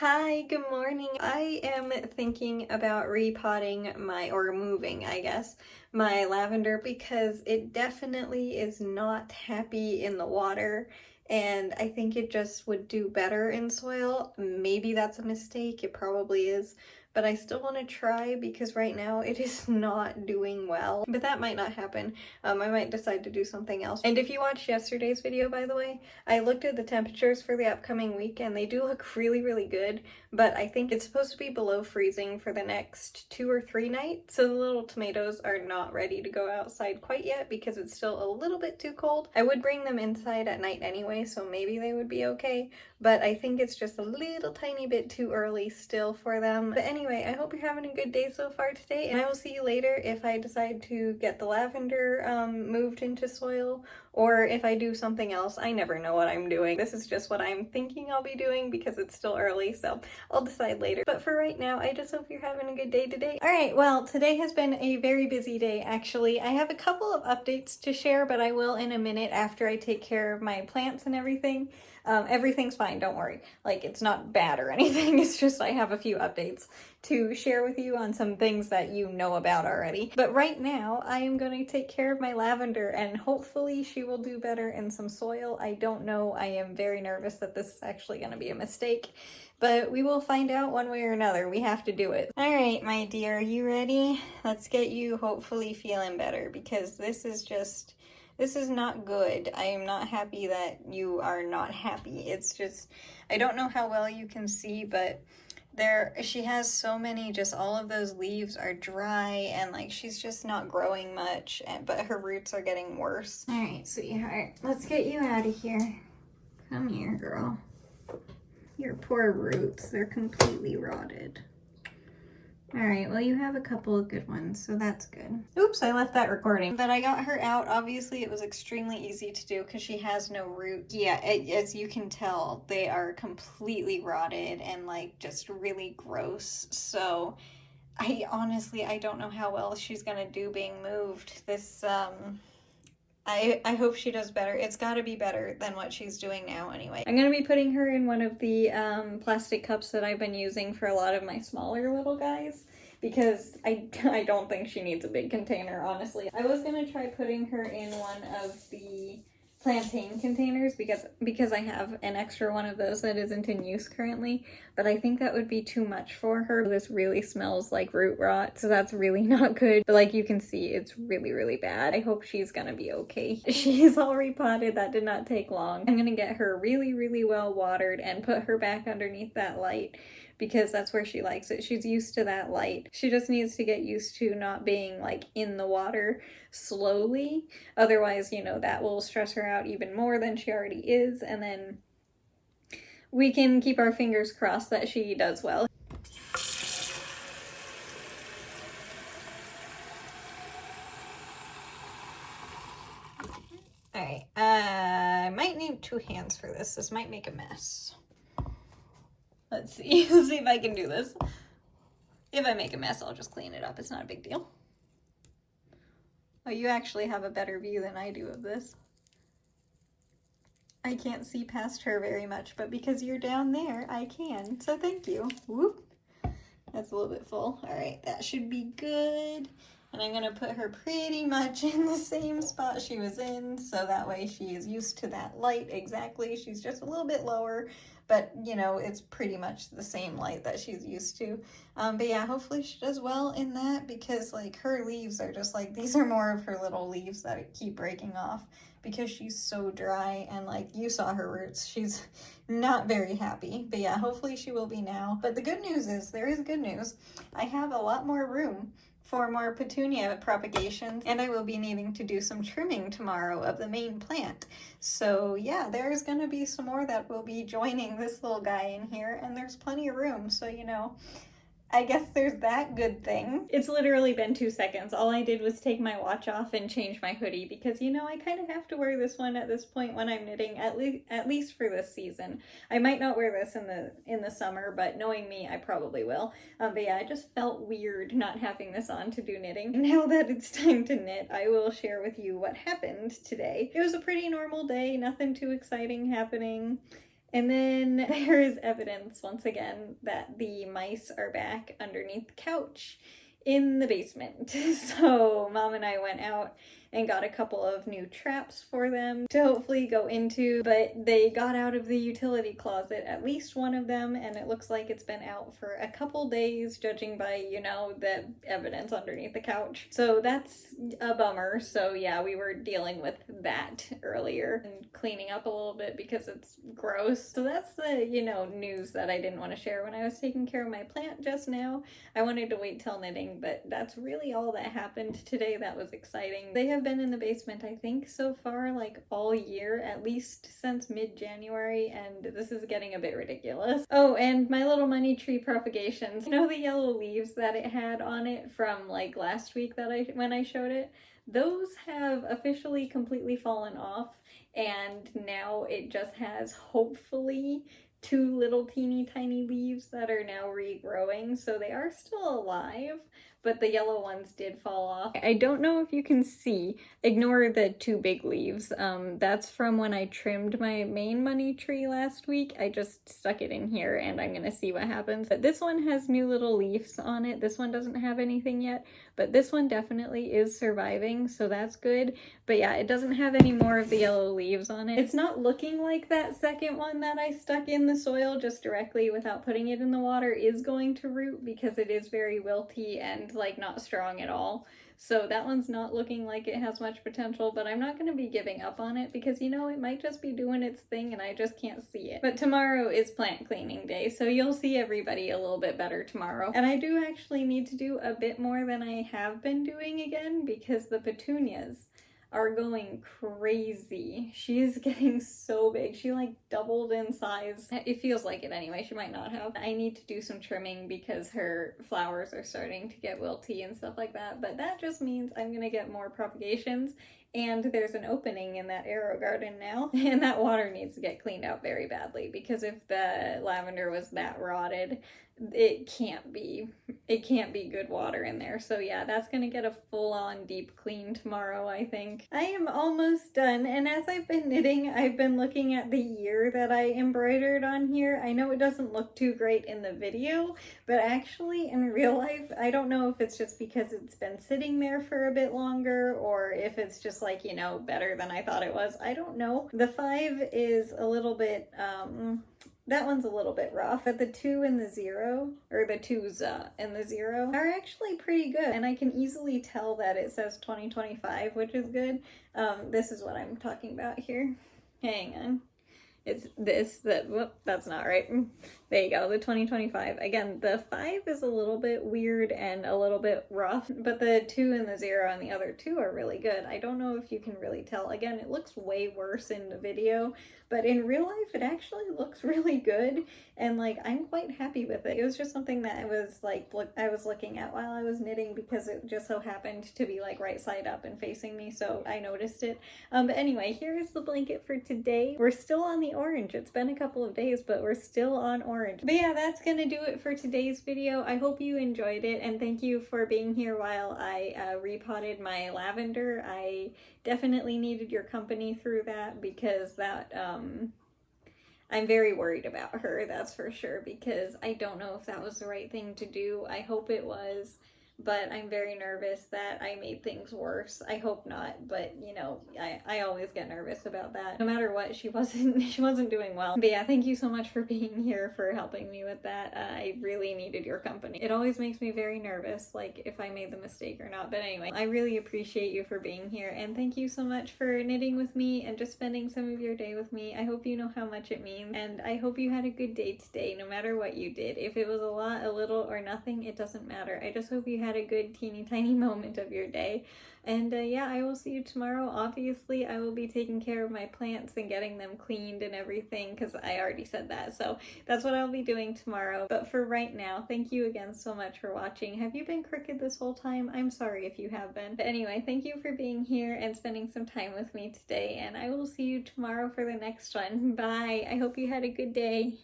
Hi, good morning. I am thinking about repotting or moving, I guess, my lavender because it definitely is not happy in the water and I think it just would do better in soil. Maybe that's a mistake, it probably is, but I still want to try because right now it is not doing well. But that might not happen. I might decide to do something else. And if you watched yesterday's video, by the way, I looked at the temperatures for the upcoming week and they do look really, really good, but I think it's supposed to be below freezing for the next 2 or 3 nights. So the little tomatoes are not ready to go outside quite yet because it's still a little bit too cold. I would bring them inside at night anyway, so maybe they would be okay, but I think it's just a little tiny bit too early still for them. But anyway, I hope you're having a good day so far today, and I will see you later if I decide to get the lavender moved into soil, or if I do something else. I never know what I'm doing. This is just what I'm thinking I'll be doing because it's still early, so I'll decide later. But for right now, I just hope you're having a good day today. Alright, well, today has been a very busy day, actually. I have a couple of updates to share, but I will in a minute after I take care of my plants and everything. Everything's fine, don't worry. Like, it's not bad or anything, it's just I have a few updates to share with you on some things that you know about already. But right now, I am going to take care of my lavender and hopefully she will do better in some soil. I don't know, I am very nervous that this is actually going to be a mistake, but we will find out one way or another. We have to do it. All right, my dear, are you ready? Let's get you hopefully feeling better because this is not good. I am not happy that you are not happy. It's just, I don't know how well you can see, but she has so many, just all of those leaves are dry and like she's just not growing much, but her roots are getting worse. All right, sweetheart, let's get you out of here. Come here, girl. Your poor roots, they're completely rotted. All right, well, you have a couple of good ones, so that's good. Oops, I left that recording. But I got her out. Obviously, it was extremely easy to do because she has no root. Yeah, as you can tell, they are completely rotted and like just really gross. So I honestly don't know how well she's gonna do being moved. I hope she does better. It's got to be better than what she's doing now anyway. I'm going to be putting her in one of the plastic cups that I've been using for a lot of my smaller little guys because I don't think she needs a big container, honestly. I was going to try putting her in one of the plantain containers because I have an extra one of those that isn't in use currently, but I think that would be too much for her. This really smells like root rot, so that's really not good. But like you can see, it's really, really bad. I hope she's gonna be okay. She's all repotted. That did not take long. I'm gonna get her really, really well watered and put her back underneath that light because that's where she likes it. She's used to that light. She just needs to get used to not being like in the water slowly. Otherwise, you know, that will stress her out even more than she already is. And then we can keep our fingers crossed that she does well. All right, I might need 2 hands for this. This might make a mess. Let's see. Let's see if I can do this. If I make a mess, I'll just clean it up. It's not a big deal. Oh, you actually have a better view than I do of this. I can't see past her very much, but because you're down there, I can. So thank you. Whoop. That's a little bit full. All right, that should be good. And I'm gonna put her pretty much in the same spot she was in, so that way she is used to that light exactly. She's just a little bit lower, but you know, it's pretty much the same light that she's used to. But yeah, hopefully she does well in that because like her leaves are just like, these are more of her little leaves that keep breaking off because she's so dry and like you saw her roots. She's not very happy, but yeah, hopefully she will be now. But the good news is, there is good news. I have a lot more room for more petunia propagations, and I will be needing to do some trimming tomorrow of the main plant. So yeah, there's gonna be some more that will be joining this little guy in here, and there's plenty of room, so you know, I guess there's that good thing. It's literally been 2 seconds. All I did was take my watch off and change my hoodie because, you know, I kind of have to wear this one at this point when I'm knitting, at least for this season. I might not wear this in the summer, but knowing me, I probably will. But yeah, I just felt weird not having this on to do knitting. Now that it's time to knit, I will share with you what happened today. It was a pretty normal day, nothing too exciting happening. And then there is evidence once again that the mice are back underneath the couch in the basement. So Mom and I went out and got a couple of new traps for them to hopefully go into, but they got out of the utility closet, at least one of them, and it looks like it's been out for a couple days, judging by, you know, the evidence underneath the couch. So that's a bummer. So yeah, we were dealing with that earlier and cleaning up a little bit because it's gross. So that's the, you know, news that I didn't want to share when I was taking care of my plant just now. I wanted to wait till knitting, but that's really all that happened today that was exciting. They have been in the basement, I think, so far, like all year, at least since mid-January, and this is getting a bit ridiculous. Oh, and my little money tree propagations. You know the yellow leaves that it had on it from like last week that when I showed it? Those have officially completely fallen off, and now it just has, hopefully, 2 little teeny tiny leaves that are now regrowing, so they are still alive, but the yellow ones did fall off. I don't know if you can see, ignore the 2 big leaves. That's from when I trimmed my main money tree last week. I just stuck it in here and I'm gonna see what happens. But this one has new little leaves on it. This one doesn't have anything yet, but this one definitely is surviving, so that's good. But yeah, it doesn't have any more of the yellow leaves on it. It's not looking like that second one that I stuck in the soil just directly without putting it in the water is going to root, because it is very wilty and like not strong at all. So that one's not looking like it has much potential, but I'm not going to be giving up on it because, you know, it might just be doing its thing and I just can't see it. But tomorrow is plant cleaning day, so you'll see everybody a little bit better tomorrow. And I do actually need to do a bit more than I have been doing again, because the petunias are going crazy. She is getting so big. She like doubled in size. It feels like it anyway. She might not have. I need to do some trimming because her flowers are starting to get wilty and stuff like that. But that just means I'm gonna get more propagations. And there's an opening in that arrow garden now, and that water needs to get cleaned out very badly, because if the lavender was that rotted, it can't be good water in there. So yeah, that's gonna get a full-on deep clean tomorrow, I think. I am almost done, and as I've been knitting, I've been looking at the year that I embroidered on here. I know it doesn't look too great in the video, but actually in real life, I don't know if it's just because it's been sitting there for a bit longer, or if it's just like, you know, better than I thought it was. I don't know. The 5 is a little bit, that one's a little bit rough, but the 2 and the 0, or the 2's and the 0, are actually pretty good. And I can easily tell that it says 2025, which is good. This is what I'm talking about here. Hang on. It's this, whoop, that's not right. There you go, the 2025. Again, the 5 is a little bit weird and a little bit rough, but the 2 and the 0 and the other 2 are really good. I don't know if you can really tell. Again, it looks way worse in the video, but in real life, it actually looks really good, and like, I'm quite happy with it. It was just something that I was like, I was looking at while I was knitting, because it just so happened to be like right side up and facing me, so I noticed it. But anyway, here is the blanket for today. We're still on the orange. It's been a couple of days, but we're still on orange. But yeah, that's gonna do it for today's video. I hope you enjoyed it, and thank you for being here while I repotted my lavender. I definitely needed your company through that, because that I'm very worried about her, that's for sure, because I don't know if that was the right thing to do. I hope it was, but I'm very nervous that I made things worse. I hope not, but you know, I always get nervous about that. No matter what, she wasn't doing well. But yeah, thank you so much for being here, for helping me with that. I really needed your company. It always makes me very nervous, like if I made the mistake or not. But anyway, I really appreciate you for being here, and thank you so much for knitting with me and just spending some of your day with me. I hope you know how much it means, and I hope you had a good day today, no matter what you did. If it was a lot, a little, or nothing, it doesn't matter. I just hope you had a good teeny tiny moment of your day. And yeah, I will see you tomorrow. Obviously, I will be taking care of my plants and getting them cleaned and everything, because I already said that. So that's what I'll be doing tomorrow. But for right now, thank you again so much for watching. Have you been crooked this whole time? I'm sorry if you have been. But anyway, thank you for being here and spending some time with me today. And I will see you tomorrow for the next one. Bye. I hope you had a good day.